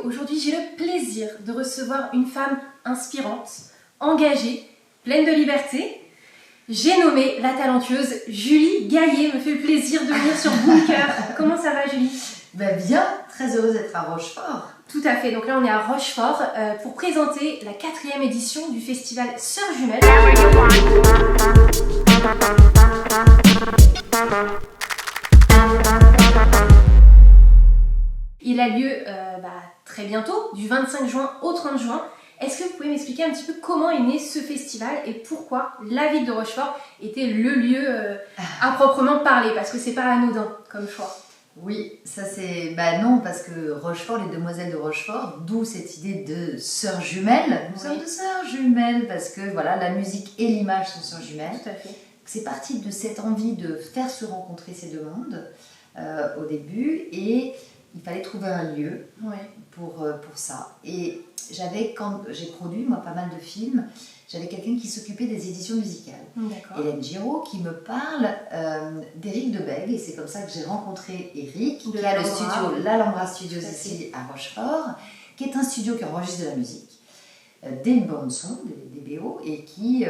Aujourd'hui, j'ai le plaisir de recevoir une femme inspirante, engagée, pleine de liberté. J'ai nommé la talentueuse Julie Gaillet. Me fait le plaisir de venir sur Bunker. Comment ça va, Julie? Bien, très heureuse d'être à Rochefort. Tout à fait, donc là on est à Rochefort pour présenter la 4e édition du festival Sœurs Jumelles. Il a lieu très bientôt, du 25 juin au 30 juin. Est-ce que vous pouvez m'expliquer un petit peu comment est né ce festival et pourquoi la ville de Rochefort était le lieu à proprement parler? Parce que c'est pas anodin comme choix. Oui, ça c'est... non, parce que Rochefort, les demoiselles de Rochefort, d'où cette idée de sœurs jumelles. Nous sommes de sœurs jumelles parce que voilà, la musique et l'image sont sœurs jumelles. Tout à fait. C'est parti de cette envie de faire se rencontrer ces deux mondes au début, et il fallait trouver un lieu pour ça. Et quand j'ai produit moi pas mal de films, j'avais quelqu'un qui s'occupait des éditions musicales. Hélène Giraud, qui me parle d'Éric Debègue, et c'est comme ça que j'ai rencontré Éric, qui a le studio l'Alhambra Studios ici à Rochefort, qui est un studio qui enregistre de la musique, des bandes son, des BO, et qui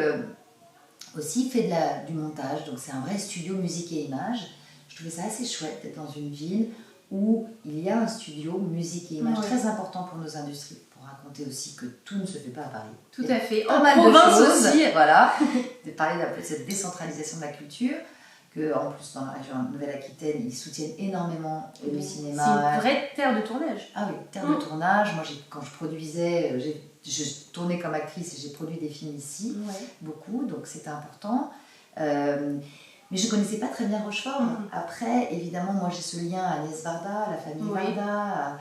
aussi fait du montage. Donc c'est un vrai studio musique et images. Je trouvais ça assez chouette d'être dans une ville où il y a un studio musique et images très important pour nos industries, pour raconter aussi que tout ne se fait pas à Paris. Tout à fait. Pas mal de choses aussi. Voilà, de parler d'un peu de cette décentralisation de la culture, que en plus dans la région Nouvelle-Aquitaine, ils soutiennent énormément le cinéma. C'est une vraie terre de tournage. Ah oui, terre de tournage. Moi, quand je produisais, je tournais comme actrice et j'ai produit des films ici, beaucoup, donc c'était important. Mais je ne connaissais pas très bien Rochefort. Après, évidemment, moi j'ai ce lien à Agnès Varda, à la famille Varda,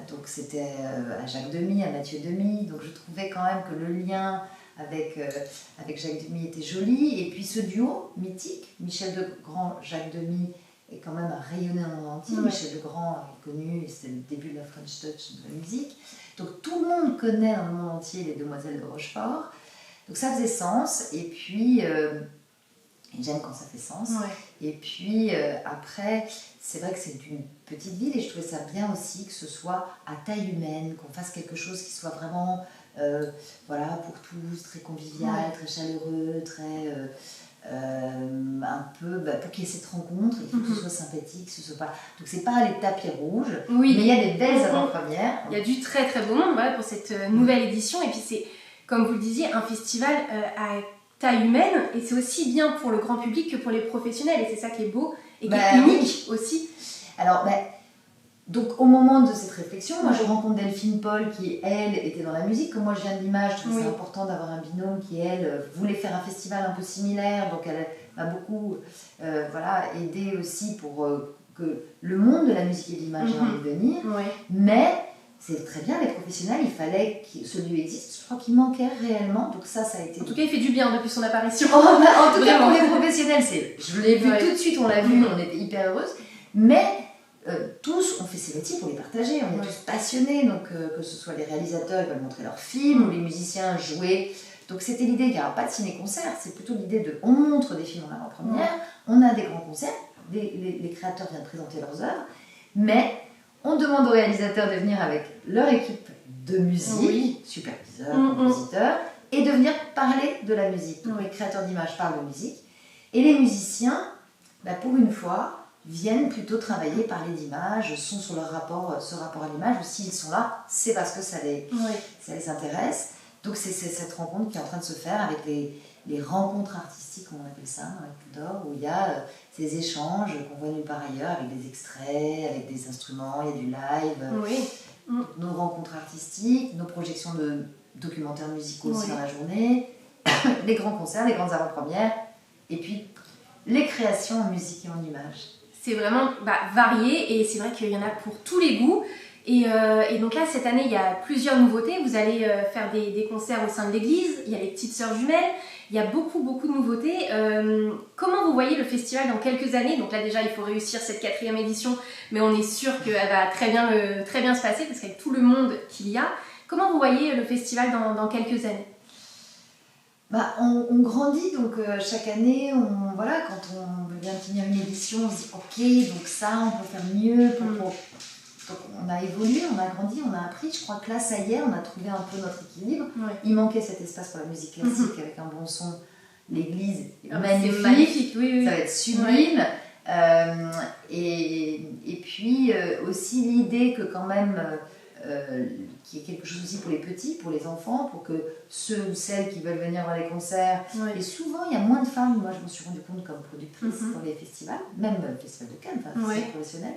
donc c'était à Jacques Demy, à Mathieu Demy. Donc je trouvais quand même que le lien avec Jacques Demy était joli. Et puis ce duo mythique, Michel Legrand, Jacques Demy, est quand même rayonné dans le monde entier. Michel Legrand est connu, c'était le début de la French Touch de la musique. Donc tout le monde connaît dans le monde entier les Demoiselles de Rochefort. Donc ça faisait sens. Et puis... j'aime quand ça fait sens. Et puis après, c'est vrai que c'est une petite ville et je trouvais ça bien aussi que ce soit à taille humaine, qu'on fasse quelque chose qui soit vraiment pour tous, très convivial, très chaleureux, très un peu pour qu'il y ait cette rencontre, il faut que ce soit sympathique, que ce soit pas. Donc c'est pas les tapis rouges, mais il y a des belles avant-premières. Il y a du très très beau monde pour cette nouvelle édition, et puis c'est, comme vous le disiez, un festival à taille humaine, et c'est aussi bien pour le grand public que pour les professionnels, et c'est ça qui est beau et qui est unique aussi. Alors, donc au moment de cette réflexion, moi je rencontre Delphine Paul qui, elle, était dans la musique, comme moi je viens de l'image, je trouvais c'est important d'avoir un binôme qui, elle, voulait faire un festival un peu similaire, donc elle m'a beaucoup aidé aussi pour que le monde de la musique et de l'image ait envie de venir, mais... C'est très bien, les professionnels, il fallait que ce lieu existe. Je crois qu'il manquait réellement, donc ça a été... En tout cas, il fait du bien depuis son apparition. En tout cas, pour les professionnels, je l'ai vu tout de suite, on l'a vu, on était hyper heureuses. Mais tous, on fait ces métiers pour les partager, on est tous passionnés. Donc que ce soit les réalisateurs, ils veulent montrer leurs films, ou les musiciens jouer. Donc c'était l'idée qu'il n'y aura pas de ciné-concert, c'est plutôt l'idée on montre des films en avant-première, on a des grands concerts, les créateurs viennent présenter leurs œuvres, mais... on demande aux réalisateurs de venir avec leur équipe de musique, superviseurs, compositeurs, et de venir parler de la musique. Donc les créateurs d'images parlent de musique, et les musiciens, pour une fois, viennent plutôt travailler, parler d'images, sont sur ce rapport à l'image, ou s'ils sont là, c'est parce que ça les intéresse. Donc c'est cette rencontre qui est en train de se faire avec les rencontres artistiques, comme on appelle ça, dans la Côte d'Or, où il y a ces échanges qu'on voit nulle part ailleurs, avec des extraits, avec des instruments, il y a du live, nos rencontres artistiques, nos projections de documentaires musicaux aussi dans la journée, les grands concerts, les grandes avant-premières, et puis les créations en musique et en images. C'est vraiment varié, et c'est vrai qu'il y en a pour tous les goûts. Et donc là, cette année, il y a plusieurs nouveautés. Vous allez faire des concerts au sein de l'église, il y a les petites sœurs jumelles, il y a beaucoup de nouveautés. Comment vous voyez le festival dans quelques années? Donc là déjà, il faut réussir cette 4e édition, mais on est sûr qu'elle va très bien se passer, parce qu'avec tout le monde qu'il y a. Comment vous voyez le festival dans quelques années? On grandit, donc chaque année, quand on vient de finir une édition, on se dit ok, donc ça, on peut faire mieux. Donc on a évolué, on a grandi, on a appris. Je crois que là, ça y est, on a trouvé un peu notre équilibre. Ouais. Il manquait cet espace pour la musique classique avec un bon son. L'église est magnifique. C'est magnifique, oui. Ça va être sublime. Ouais. Et puis aussi l'idée que quand même, qu'il y ait quelque chose aussi pour les petits, pour les enfants, pour que ceux ou celles qui veulent venir voir les concerts. Ouais. Et souvent, il y a moins de femmes, moi je me suis rendu compte comme productrice dans les festivals, même le Festival de Cannes, enfin festival professionnel,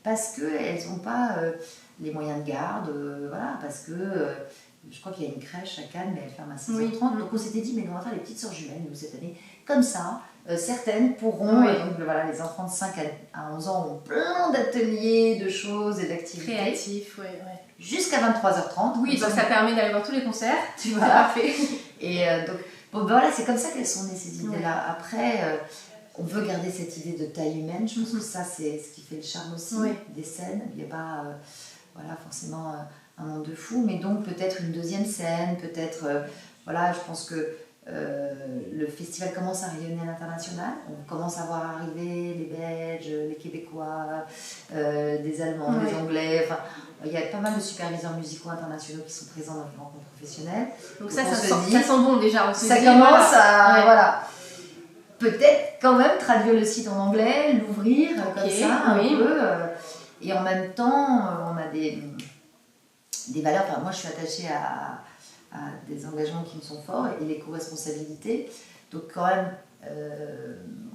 parce qu'elles n'ont pas les moyens de garde, voilà, parce que je crois qu'il y a une crèche à Cannes, mais elle ferme à 16h30. Donc on s'était dit, mais on va faire les petites sœurs jumelles, nous, cette année. Comme ça, certaines pourront, donc voilà, les enfants de 5 à 11 ans ont plein d'ateliers, de choses et d'activités. Créatifs, jusqu'à 23h30. Oui, donc ça permet d'aller voir tous les concerts. Tu vois. Parfait. Et donc, bon, ben voilà, c'est comme ça qu'elles sont nées, ces idées-là. Après, on veut garder cette idée de taille humaine. Je pense que ça, c'est ce qui fait le charme aussi des scènes. Il n'y a pas voilà, forcément un monde de fou, mais donc peut-être une deuxième scène, peut-être... voilà, je pense que le festival commence à rayonner à l'international. On commence à voir arriver les Belges, les Québécois, des Allemands, des Anglais. Enfin, il y a pas mal de superviseurs musicaux internationaux qui sont présents dans les rencontres professionnelles. Donc ça sent bon déjà. Ça commence à... Voilà. Peut-être quand même traduire le site en anglais, l'ouvrir comme ça un peu. Et en même temps, on a des valeurs. Enfin, moi, je suis attachée à des engagements qui me sont forts et l'éco-responsabilité. Donc quand même,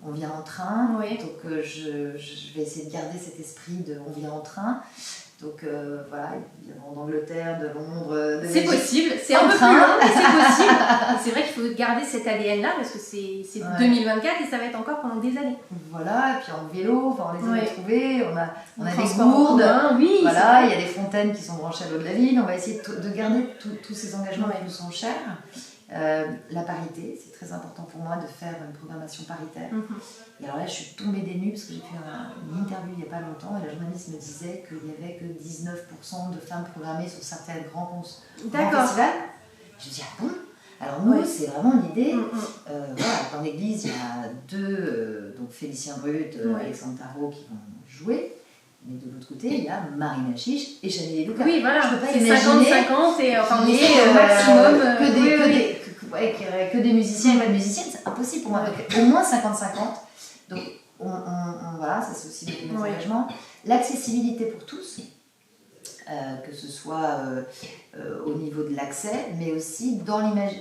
on vient en train. Donc je vais essayer de garder cet esprit de on vient en train. Donc voilà, en Angleterre, de Londres, de c'est possible, c'est un peu plus long, mais c'est possible. Et c'est vrai qu'il faut garder cet ADN-là parce que c'est 2024 et ça va être encore pendant des années. Voilà, et puis en vélo, enfin, on les a trouvés, on a des gourdes, voilà, il y a des fontaines qui sont branchées à l'eau de la ville. On va essayer de garder tous ces engagements qui nous sont chers. La parité, c'est très important pour moi de faire une programmation paritaire. Et alors là, je suis tombée des nues parce que j'ai fait une interview il n'y a pas longtemps et la journaliste me disait qu'il n'y avait que 19% de femmes programmées sur certains grands festivals. Je me dis, ah bon? Alors nous, c'est vraiment l'idée. Voilà, dans l'église, il y a deux, donc Félicien Brut, Alexandre Tarot qui vont jouer. Mais de l'autre côté, il y a Marina Chiche et Chanel et Lucas. Oui, voilà, je peux pas c'est imaginer 50-50 et enfin, on est au maximum. Que des musiciens et pas de musiciennes, c'est impossible pour moi. Donc, au moins 50-50. Donc, voilà, ça c'est aussi des engagements. L'accessibilité pour tous, que ce soit au niveau de l'accès, mais aussi dans l'image,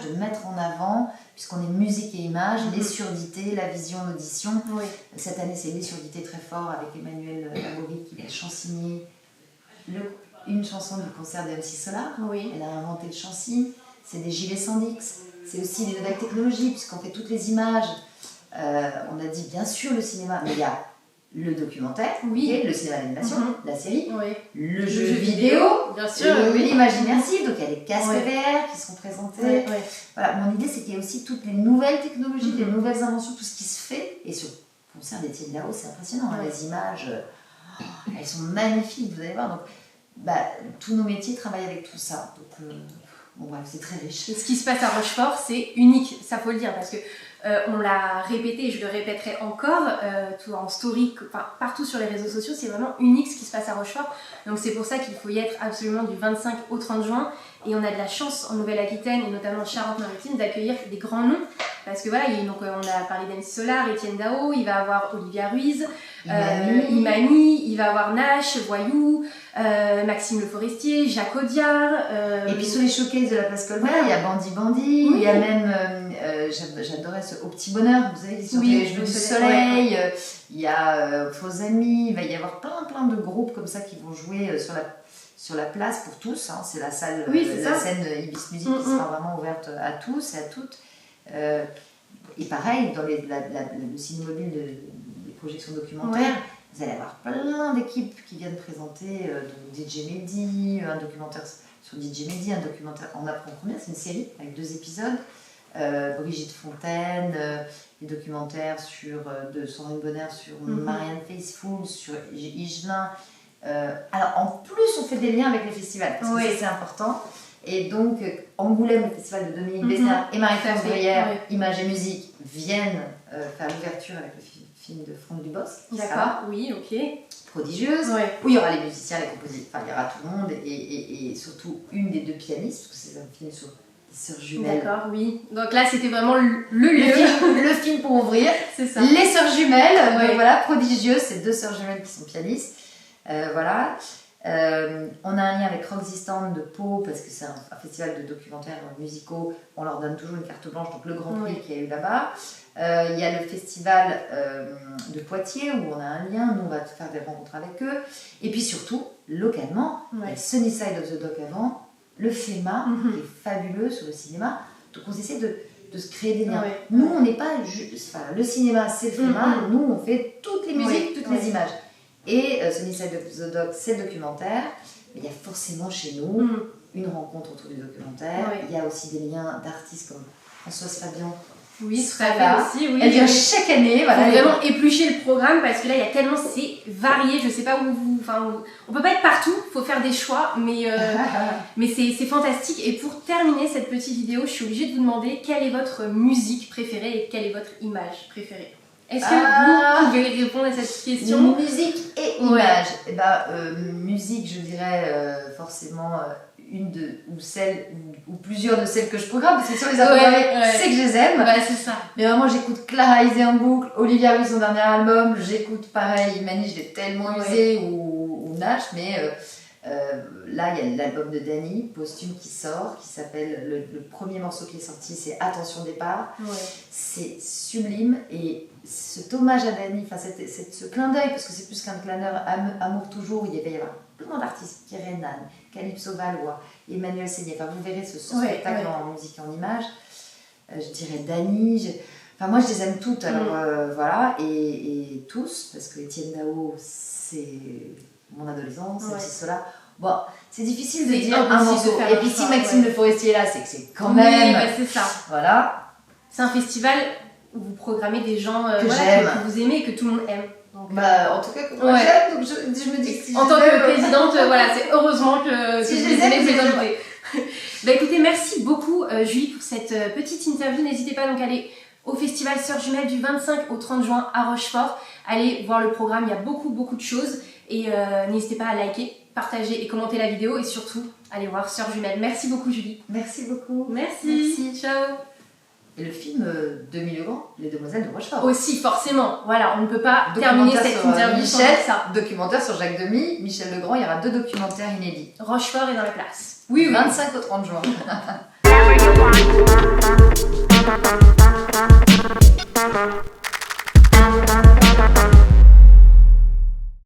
de mettre en avant, puisqu'on est musique et image, les surdités, la vision, l'audition. Cette année, c'est les surdités très fort avec Emmanuel Laborie qui va chansigner une chanson du concert de MC Solar. Elle a inventé le chansigne. C'est des gilets sans Dix. C'est aussi des nouvelles technologies, puisqu'on fait toutes les images. On a dit bien sûr le cinéma, mais il y a le documentaire, le cinéma d'animation, la série, le jeu vidéo, l'image immersive, donc il y a les casques VR qui seront présentés. Voilà, mon idée c'est qu'il y a aussi toutes les nouvelles technologies, les nouvelles inventions, tout ce qui se fait. Et sur le concert d'Étienne Dao, c'est impressionnant, les images, elles sont magnifiques, vous allez voir. Donc, tous nos métiers travaillent avec tout ça. Donc, bon, bref, c'est très riche. Et ce qui se passe à Rochefort, c'est unique, ça faut le dire, parce que on l'a répété et je le répéterai encore, tout en story, partout sur les réseaux sociaux, c'est vraiment unique ce qui se passe à Rochefort. Donc c'est pour ça qu'il faut y être absolument du 25 au 30 juin. Et on a de la chance en Nouvelle-Aquitaine et notamment en Charente-Maritime d'accueillir des grands noms. Parce que voilà, on a parlé d'MC Solar, Étienne Dao, il va avoir Olivia Ruiz, Imani, il va avoir Nash, Voyou, Maxime Le Forestier, Jacques Audiard. Et puis sur les showcases de la place Colbert, il y a Bandi, il y a même, j'adorais ce Au Petit Bonheur, vous savez, sur les Jeux du Soleil, il y a Faux Amis, il va y avoir plein de groupes comme ça qui vont jouer sur la place pour tous. Hein. C'est la salle, la scène Ibis Music qui sera vraiment ouverte à tous et à toutes. Et pareil, dans le ciné-mobile des projections documentaires, vous allez avoir plein d'équipes qui viennent présenter donc DJ Mehdi, un documentaire sur DJ Mehdi, un documentaire en après-première, c'est une série avec 2 épisodes. Brigitte Fontaine, des documentaires de Sandrine Bonner sur Marianne Faithfull, sur Higelin. Alors en plus, on fait des liens avec les festivals, parce que ça c'est important. Et donc, Angoulême, le festival de Dominique Besnard et Marie-France Bruyère, Images et Musique, viennent faire l'ouverture avec le film de Franck Dubosc. D'accord, oui, ok. Prodigieuse, Ouais. où il y aura les musiciens, les compositeurs, il y aura tout le monde et surtout une des deux pianistes, parce que c'est un film sur des sœurs jumelles. D'accord, oui. Donc là, c'était vraiment le lieu. Le film pour ouvrir. C'est ça. Les sœurs jumelles, Ouais. donc voilà, Prodigieuse, c'est deux sœurs jumelles qui sont pianistes. Voilà. On a un lien avec Roxistan de Pau parce que c'est un festival de documentaires musicaux. On leur donne toujours une carte blanche, donc le Grand Prix Oui. qu'il y a eu là-bas. Il y a le festival de Poitiers où on a un lien. Nous, on va faire des rencontres avec eux. Et puis surtout, localement, il y a Ouais. le Sunnyside of the Dock avant, le FEMA, Mhm. qui est fabuleux sur le cinéma. Donc on essaie de se créer des liens. Ouais. Nous, on n'est pas juste. Enfin, le cinéma, c'est le FEMA. Mhm. Nous, on fait toutes les musiques, Ouais. toutes Ouais. les images. Et Sunnyside of the Dock, c'est le documentaire. Mais il y a forcément chez nous Mhm. une rencontre autour du documentaire. Ouais. Il y a aussi des liens d'artistes comme Françoise Fabian. Oui, tout à Voilà. fait aussi, oui. Elle vient chaque année. Il Voilà, faut vraiment éplucher le programme parce que là, il y a tellement, c'est varié. Je sais pas où vous. Enfin, on peut pas être partout, il faut faire des choix, mais c'est fantastique. Et pour terminer cette petite vidéo, je suis obligée de vous demander quelle est votre musique préférée et quelle est votre image préférée. Est-ce que vous pouvez répondre à cette question? Musique et Ouais. image. Eh ben, musique, je dirais forcément une de, ou celle, ou plusieurs de celles que je programme, parce que sur les albums, Ouais. c'est que je les aime. Bah, c'est ça. Mais vraiment, j'écoute Clara Isé en boucle, Olivia Ruiz, son dernier album, j'écoute pareil, Imani, je l'ai tellement Ouais. usé, ou Nash, mais là, il y a l'album de Dani, posthume, qui sort, qui s'appelle, le premier morceau qui est sorti, c'est Attention départ. Ouais. C'est sublime, et cet hommage à Dani, enfin, ce clin d'œil, parce que c'est plus qu'un clin d'œil, Amour toujours, il va y avoir plein d'artistes, Pierre Hénan, Calypso Valois, Emmanuel Seigné, enfin, vous verrez ce Ouais, spectacle ouais. en musique et en image. Je dirais Dani, enfin moi je les aime toutes, alors voilà, et tous, parce que Étienne Dao, c'est mon adolescence, c'est Ouais. aussi cela. Bon, c'est difficile de C'est dire un impossible morceau. de faire Et un puis si choix, Maxime ouais. Le Forestier est là, c'est que c'est quand Oui, même. bah, c'est ça. Voilà. C'est un festival où vous programmez des gens Que voilà, j'aime. que vous aimez et que tout le monde aime. Donc, Bah, en tout cas, que moi Ouais. j'aime, donc je me dis que si en je tant l'aime, que présidente, voilà, c'est heureusement que Si vous je les les aime, aimez, vous les je les invitez. Bah écoutez, merci beaucoup Julie pour cette petite interview. N'hésitez pas donc à aller au festival Sœurs Jumelles du 25 au 30 juin à Rochefort. Allez voir le programme, il y a beaucoup de choses. Et n'hésitez pas à liker, partager et commenter la vidéo. Et surtout, allez voir Sœurs Jumelles. Merci beaucoup Julie. Merci beaucoup. Merci. Ciao. Et le film 2000 Legrand, Les Demoiselles de Rochefort. Aussi, forcément. Voilà, on ne peut pas Documentaire terminer cette sur, interview sans Michel. dire ça. Documentaire sur Jacques Demy, Michel Legrand, il y aura 2 documentaires inédits. Rochefort est dans la place. Oui, 25 au 30 juin. Whatever you want.